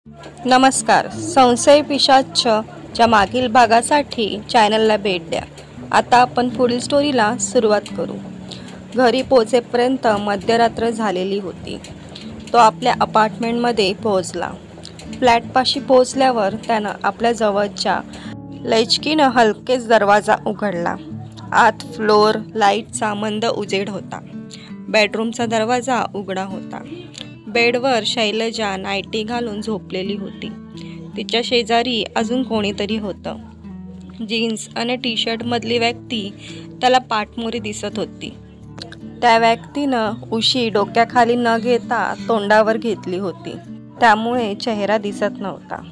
नमस्कार. संशय पिशाच्चच्या मागील भागासाठी चॅनलला भेट द्या. आता आपण पुढील स्टोरीला सुरुवात करू. घरी पोहोचेपर्यंत मध्यरात्र झालेली होती. तो आपल्या अपार्टमेंटमध्ये पोहोचला. फ्लॅटपाशी पोहोचल्यावर त्यानं आपल्या जवळच्या लचकीनं हलकेच दरवाजा उघडला. आत फ्लोअर लाईटचा मंद उजेड होता. बेडरूमचा दरवाजा उघडा होता. बेडवर शैलजा नाईटी घालून झोपलेली होती. तिच्या शेजारी अजून कोणीतरी होतं. जीन्स आणि टी शर्टमधली व्यक्ती त्याला पाठमोरी दिसत होती. त्या व्यक्तीनं उशी डोक्याखाली न घेता तोंडावर घेतली होती, त्यामुळे चेहरा दिसत नव्हता.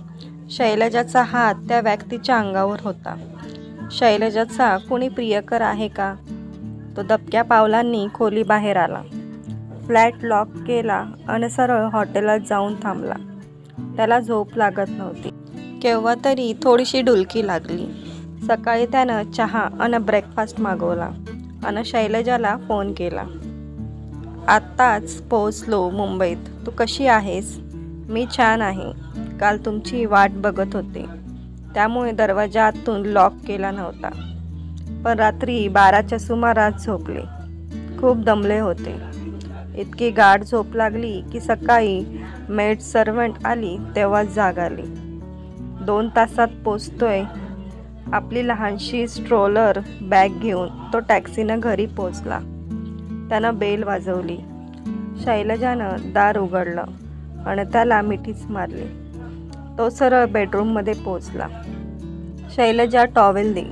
शैलजाचा हात त्या व्यक्तीच्या अंगावर होता. शैलजाचा कोणी प्रियकर आहे का? तो दबक्या पावलांनी खोलीबाहेर आला. फ्लॅट लॉक केला आणि सरळ हॉटेलात जाऊन थांबला. त्याला झोप लागत नव्हती. केव्हा तरी थोडीशी डुलकी लागली. सकाळी त्यानं चहा आणि ब्रेकफास्ट मागवला आणि शैलजाला फोन केला. आत्ताच पोहोचलो मुंबईत. तू कशी आहेस? मी छान आहे. काल तुमची वाट बघत होते, त्यामुळे दरवाजा आतून लॉक केला नव्हता. पण रात्री 12च्या सुमारास झोपले. खूप दमले होते. इतकी गाढ झोप लागली की सकाळी मेड सर्वंट आली तेव्हाच जाग आली. 2 तासात पोचतोय. आपली लहानशी स्ट्रोलर बॅग घेऊन तो टॅक्सीनं घरी पोचला. त्यानं बेल वाजवली. शैलजानं दार उघडलं आणि त्याला मिठीच मारली. तो सरळ बेडरूममध्ये पोचला. शैलजा, टॉवेल दे,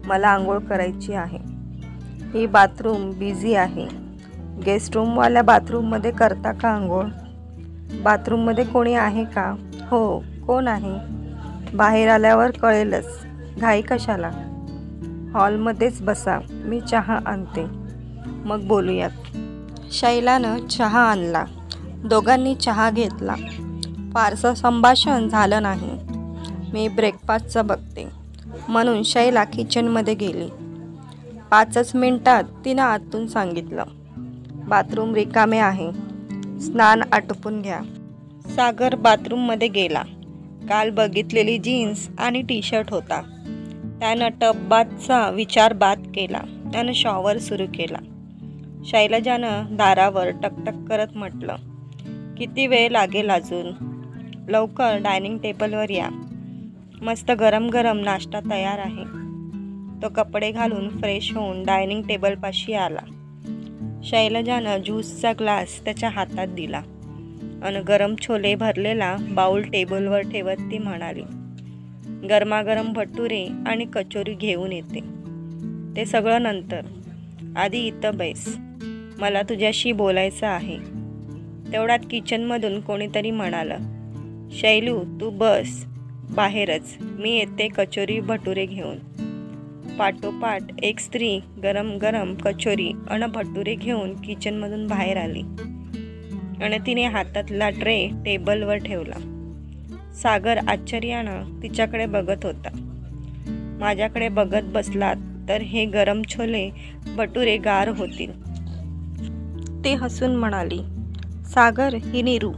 मला आंघोळ करायची आहे. ही बाथरूम बिझी आहे. गेस्ट रूमवाल्या बाथरूममध्ये करता का आंघोळ? बाथरूममध्ये कोणी आहे का? हो. कोण आहे? बाहेर आल्यावर कळेलच. घाई कशाला? हॉलमध्येच बसा, मी चहा आणते, मग बोलूयात. शैलानं चहा आणला. दोघांनी चहा घेतला. फारसं संभाषण झालं नाही. मी ब्रेकफास्टचं बघते, म्हणून शैला किचनमध्ये गेली. 5च मिनिटात तिनं आतून सांगितलं, बाथरूम रिकामे आहे, स्नान आटोपून घ्या. सागर बाथरूममध्ये गेला. काल बघितलेली जीन्स आणि टी शर्ट होता. त्यानं टबबाथचा विचार बाद केला आणि शॉवर सुरू केला. शैलजानं दारावर टकटक करत म्हटलं, किती वेळ लागेल अजून? लवकर डायनिंग टेबलवर या. मस्त गरम गरम नाश्ता तयार आहे. तो कपडे घालून फ्रेश होऊन डायनिंग टेबलपाशी आला. शैलजानं ज्यूसचा ग्लास त्याच्या हातात दिला आणि गरम छोले भरलेला बाऊल टेबलवर ठेवत ती म्हणाली, गरमागरम भटुरे आणि कचोरी घेऊन येते. ते सगळं नंतर. आधी इथं बैस, मला तुझ्याशी बोलायचं आहे. तेवढ्यात किचनमधून कोणीतरी म्हणालं, शैलू तू बस बाहेरच, मी येते कचोरी भटुरे घेऊन. पाठोपाठ एक स्त्री गरम गरम कचोरी आणि भटुरे घेऊन किचनमधून बाहेर आली आणि तिने हातातला ट्रे टेबलवर ठेवला. सागर आश्चर्यानं तिच्याकडे बघत होता. माझ्याकडे बघत बसलात तर हे गरम छोले भटुरे गार होतील. ती हसून म्हणाली, सागर ही नीरू,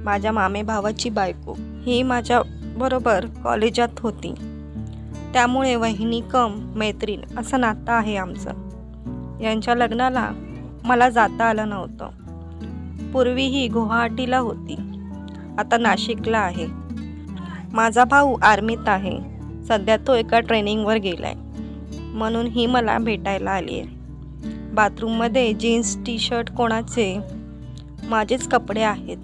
माझ्या मामे भावाची बायको. ही माझ्या बरोबर कॉलेजात होती, त्यामुळे वहिनी कम मैत्रीण असं नातं आहे आमचं. यांच्या लग्नाला मला जाता आलं नव्हतं. पूर्वी ही गुवाहाटीला होती, आता नाशिकला आहे. माझा भाऊ आर्मीत आहे. सध्या तो एका ट्रेनिंगवर गेलाय, म्हणून ही मला भेटायला आली आहे. बाथरूममध्ये जीन्स टी शर्ट कोणाचे? माझेच कपडे आहेत.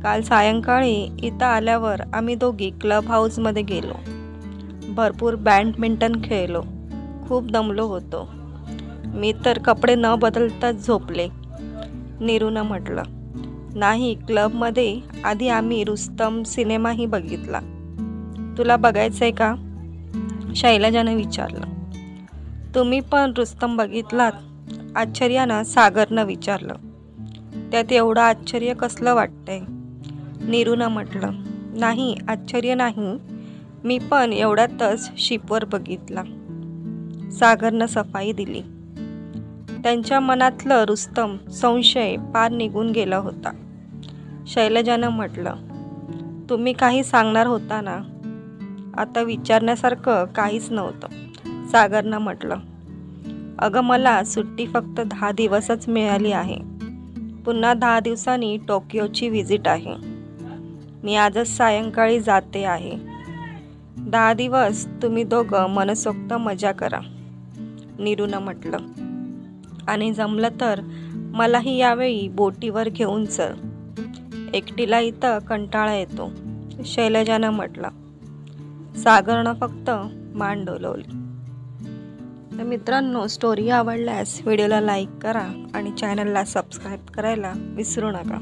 काल सायंकाळी इथं आल्यावर आम्ही दोघी क्लब हाऊसमध्ये गेलो. भरपूर बॅडमिंटन खेळलो. खूप दमलो होतो. मी तर कपडे न बदलताच झोपले. नीरूनं म्हटलं. नाही, क्लबमध्ये आधी आम्ही रुस्तम सिनेमाही बघितला. तुला बघायचं आहे का? शैलजानं विचारलं. तुम्ही पण रुस्तम बघितलात? आश्चर्यानं सागरनं विचारलं. त्यात एवढं आश्चर्य कसलं वाटतंय? नीरूनं म्हटलं. नाही, आश्चर्य नाही, मी पण एवढ्यातच शिपवर बघितला. सागरनं सफाई दिली. त्यांच्या मनातलं रुस्तम संशय पार निघून गेला होता. शैलजानं म्हटलं, तुम्ही काही सांगणार होता ना? आता विचारण्यासारखं काहीच नव्हतं, सागरनं म्हटलं. अगं मला सुट्टी फक्त 10 दिवसच मिळाली आहे. पुन्हा 10 दिवसांनी टोकियोची व्हिजिट आहे. मी आजच सायंकाळी जाते आहे. 10 दिवस तुम्ही दोघं मनसोक्त मजा करा, नीरूनं म्हटलं. आणि जमलं तर मलाही यावेळी बोटीवर घेऊन चल. एकटीला इथं कंटाळा येतो, शैलजानं म्हटलं. सागरनं फक्त मान डोलवली. तर मित्रांनो, स्टोरी आवडल्यास व्हिडिओला लाईक करा आणि चॅनलला सबस्क्राईब करायला विसरू नका.